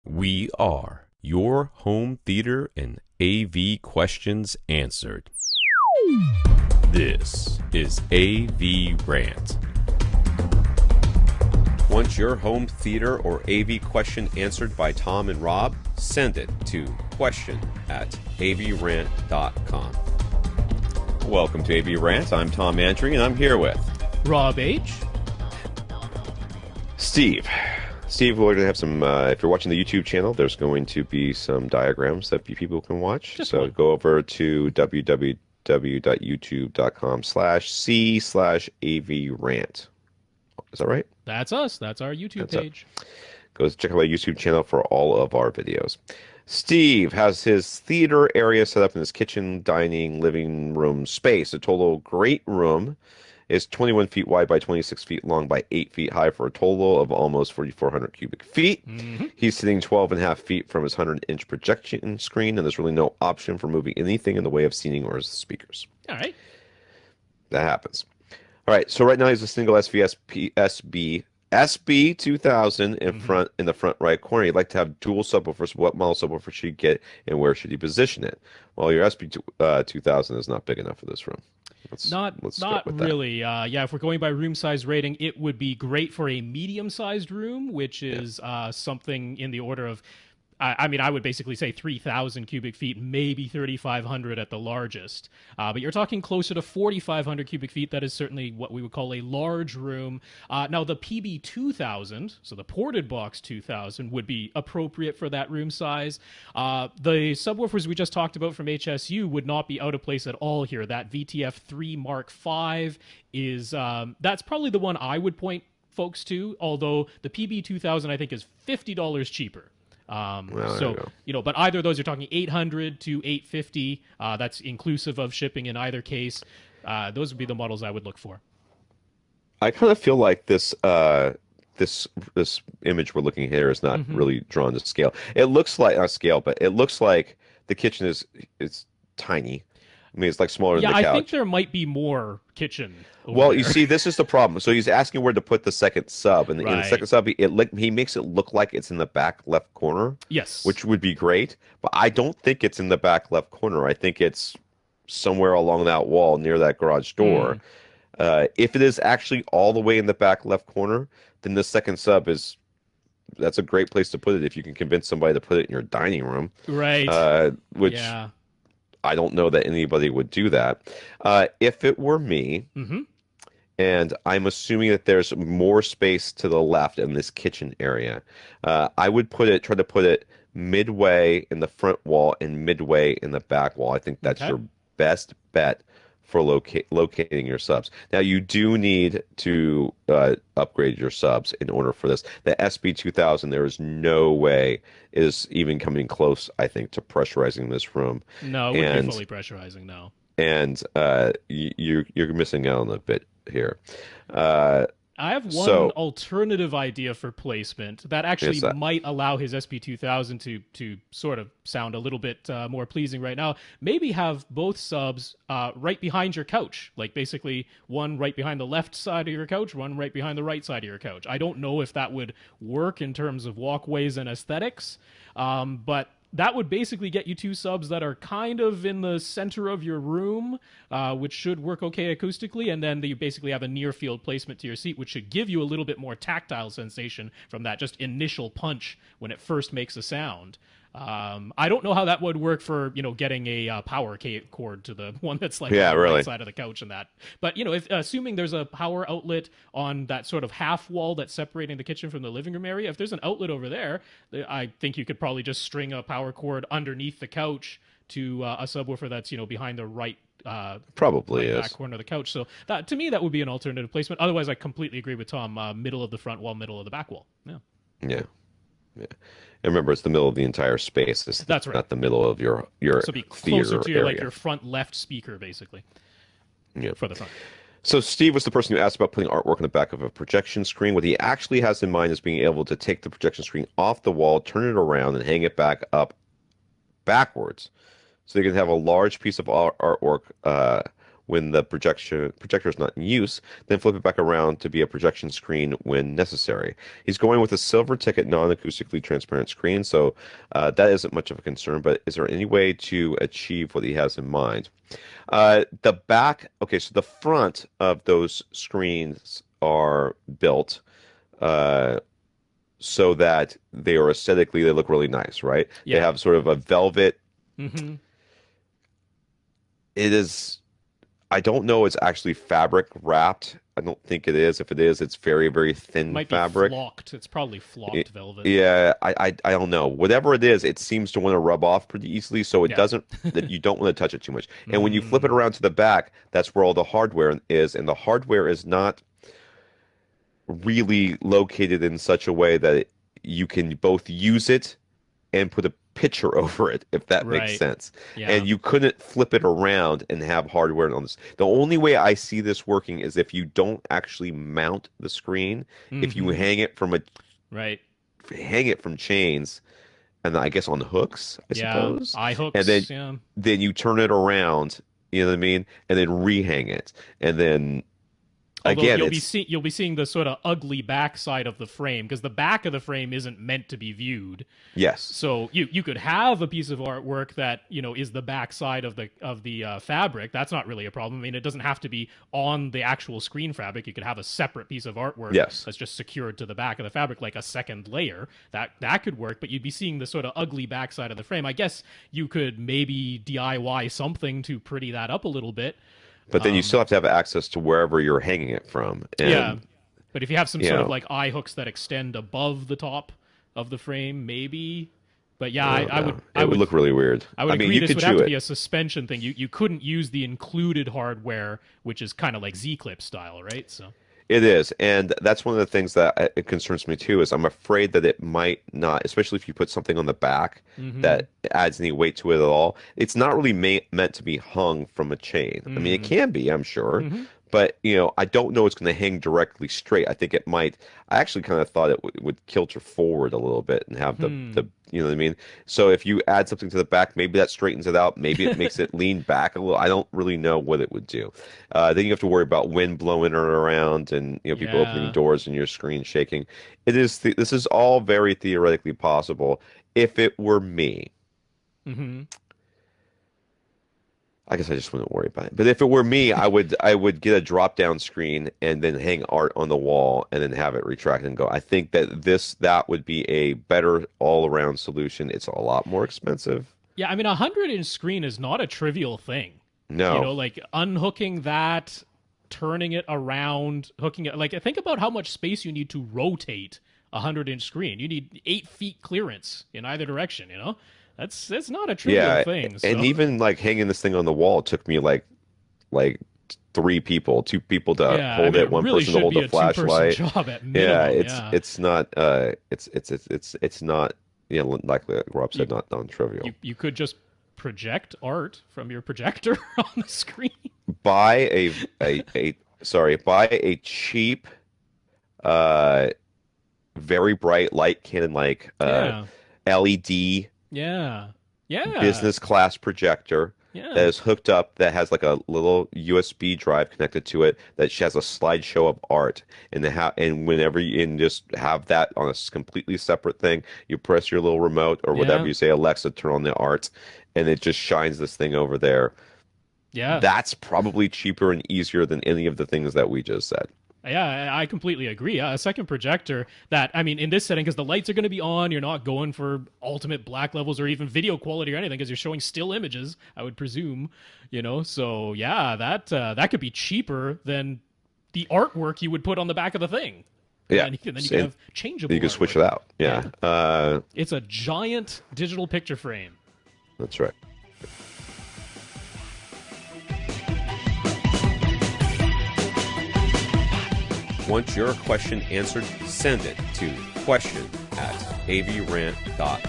We are your home theater and AV questions answered. This is AVRant. Want your home theater or AV question answered by Tom and Rob? Send it to question@avrant.com. Welcome to AVRant. I'm Tom Andry, and I'm here with Rob H. Steve. Steve, we're going to have some, if you're watching the YouTube channel, there's going to be some diagrams that people can watch. So go over to www.youtube.com/c/AVRant. Is that right? That's us. That's our YouTube page. Go check out our YouTube channel for all of our videos. Steve has his theater area set up in his kitchen, dining, living room space. A total great room. Is 21 feet wide by 26 feet long by 8 feet high for a total of almost 4,400 cubic feet. He's sitting 12.5 feet from his 100-inch projection screen, and there's really no option for moving anything in the way of seating or speakers. All right. That happens. All right, so right now he's a single SB2000 in the front right corner. You'd like to have dual subwoofers. What model subwoofer should you get, and where should you position it? Well, your SB2000 is not big enough for this room. Not really. Yeah, if we're going by room size rating, it would be great for a medium-sized room, which is something in the order of, I mean, I would basically say 3,000 cubic feet, maybe 3,500 at the largest. But you're talking closer to 4,500 cubic feet. That is certainly what we would call a large room. Now, the PB2000, so the ported box 2000, would be appropriate for that room size. The subwoofers we just talked about from HSU would not be out of place at all here. That VTF3 Mark V is, that's probably the one I would point folks to, although the PB2000 I think is $50 cheaper. But either of those, you're talking 800 to 850. That's inclusive of shipping in either case. Those would be the models I would look for. I kind of feel like this this image we're looking at here is not really drawn to scale. It looks like not scale, but it looks like the kitchen is tiny. I mean, it's like smaller than the couch. Yeah, I think there might be more kitchen. Well, you see, this is the problem. So he's asking where to put the second sub, and in the second sub, he makes it look like it's in the back left corner. Yes, which would be great, but I don't think it's in the back left corner. I think it's somewhere along that wall near that garage door. If it is actually all the way in the back left corner, then the second sub that's a great place to put it if you can convince somebody to put it in your dining room. Right. Which I don't know that anybody would do that. If it were me, and I'm assuming that there's more space to the left in this kitchen area, I would try to put it midway in the front wall and midway in the back wall. I think that's your best bet for locating your subs. Now, you do need to upgrade your subs in order for this. The SB2000, there is no way is even coming close, I think, to pressurizing this room. No, it wouldn't be fully pressurizing, no. And you're missing out on a bit here. I have one alternative idea for placement that actually might allow his SB2000 to sort of sound a little bit more pleasing right now. Maybe have both subs right behind your couch, like basically one right behind the left side of your couch, one right behind the right side of your couch. I don't know if that would work in terms of walkways and aesthetics, but that would basically get you two subs that are kind of in the center of your room, which should work okay acoustically, and then you basically have a near-field placement to your seat, which should give you a little bit more tactile sensation from that just initial punch when it first makes a sound. I don't know how that would work for, getting a power cord to the one that's like on the right side of the couch and that. But, assuming there's a power outlet on that sort of half wall that's separating the kitchen from the living room area, if there's an outlet over there, I think you could probably just string a power cord underneath the couch to a subwoofer that's, behind the right back corner of the couch. So that, to me, that would be an alternative placement. Otherwise, I completely agree with Tom. Middle of the front wall, middle of the back wall. Yeah. And remember, it's the middle of the entire space. That's right. Not the middle of your so be closer to your front left speaker, basically. Yeah. For the front. So Steve was the person who asked about putting artwork on the back of a projection screen. What he actually has in mind is being able to take the projection screen off the wall, turn it around, and hang it back up backwards. So you can have a large piece of artwork when the projector is not in use, then flip it back around to be a projection screen when necessary. He's going with a silver ticket non-acoustically transparent screen, so that isn't much of a concern, but is there any way to achieve what he has in mind? The back, okay, so the front of those screens are built so that they are aesthetically, they look really nice, right? Yeah. They have sort of a velvet. Mm-hmm. It is, I don't know, it's actually fabric wrapped. I don't think it is. If it is, it's very, very thin Might fabric. be flocked. It's probably flocked velvet. Yeah, I don't know. Whatever it is, it seems to want to rub off pretty easily, so it doesn't, that you don't want to touch it too much. And when you flip it around to the back, that's where all the hardware is, and the hardware is not really located in such a way that you can both use it and put a picture over it, if that makes sense. Yeah. And you couldn't flip it around and have hardware on this. The only way I see this working is if you don't actually mount the screen, if you hang it from hang it from chains, and I guess on hooks, I suppose. Eye hooks. And then you turn it around, you know what I mean, and then rehang it, and then. Although again, you'll be seeing the sort of ugly backside of the frame, because the back of the frame isn't meant to be viewed. Yes. So you could have a piece of artwork that, you know, is the backside of the fabric. That's not really a problem. I mean, it doesn't have to be on the actual screen fabric. You could have a separate piece of artwork that's just secured to the back of the fabric, like a second layer. That could work, but you'd be seeing the sort of ugly backside of the frame. I guess you could maybe DIY something to pretty that up a little bit. But then you still have to have access to wherever you're hanging it from. And, but if you have some sort of like eye hooks that extend above the top of the frame, maybe. But yeah, I would look really weird. I would agree this would have to be a suspension thing. You couldn't use the included hardware, which is kind of like Z-Clip style, right? So. It is, and that's one of the things that it concerns me too, is I'm afraid that it might not, especially if you put something on the back that adds any weight to it at all. It's not really meant to be hung from a chain. I mean, it can be, I'm sure, but you know, I don't know it's going to hang directly straight. I think it might. I actually kind of thought it would kilter forward a little bit and have the you know what I mean? So if you add something to the back, maybe that straightens it out. Maybe it makes it lean back a little. I don't really know what it would do. Then you have to worry about wind blowing it around and, you know, people opening doors and your screen shaking. This is all very theoretically possible. If it were me, I guess I just wouldn't worry about it. But if it were me, I would get a drop down screen and then hang art on the wall and then have it retract and go. I think that would be a better all around solution. It's a lot more expensive. Yeah, I mean, 100-inch screen is not a trivial thing. No, you know, like unhooking that, turning it around, hooking it. Like, think about how much space you need to rotate a 100-inch screen. You need 8 feet clearance in either direction. You know. That's not a trivial thing. So. And even like hanging this thing on the wall took me like 2 people to hold it, one really person to hold the flashlight. Job at minimum, it's not it's not, you know, like Rob said, not non-trivial. You could just project art from your projector on the screen. Buy a cheap very bright light cannon LED business class projector that is hooked up, that has like a little USB drive connected to it, that has a slideshow of art, and whenever you just have that on a completely separate thing, you press your little remote or whatever, you say, Alexa, turn on the art, and it just shines this thing over there. Yeah, that's probably cheaper and easier than any of the things that we just said. Yeah, I completely agree. A second projector that, I mean, in this setting, because the lights are going to be on, you're not going for ultimate black levels or even video quality or anything, because you're showing still images, I would presume, you know? So, yeah, that could be cheaper than the artwork you would put on the back of the thing. Yeah. And then you can have changeable You can artwork. switch it out. Yeah. It's a giant digital picture frame. That's right. Want your question answered? Send it to question@avrant.com.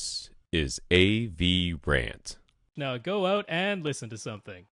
This is AVRant. Now go out and listen to something.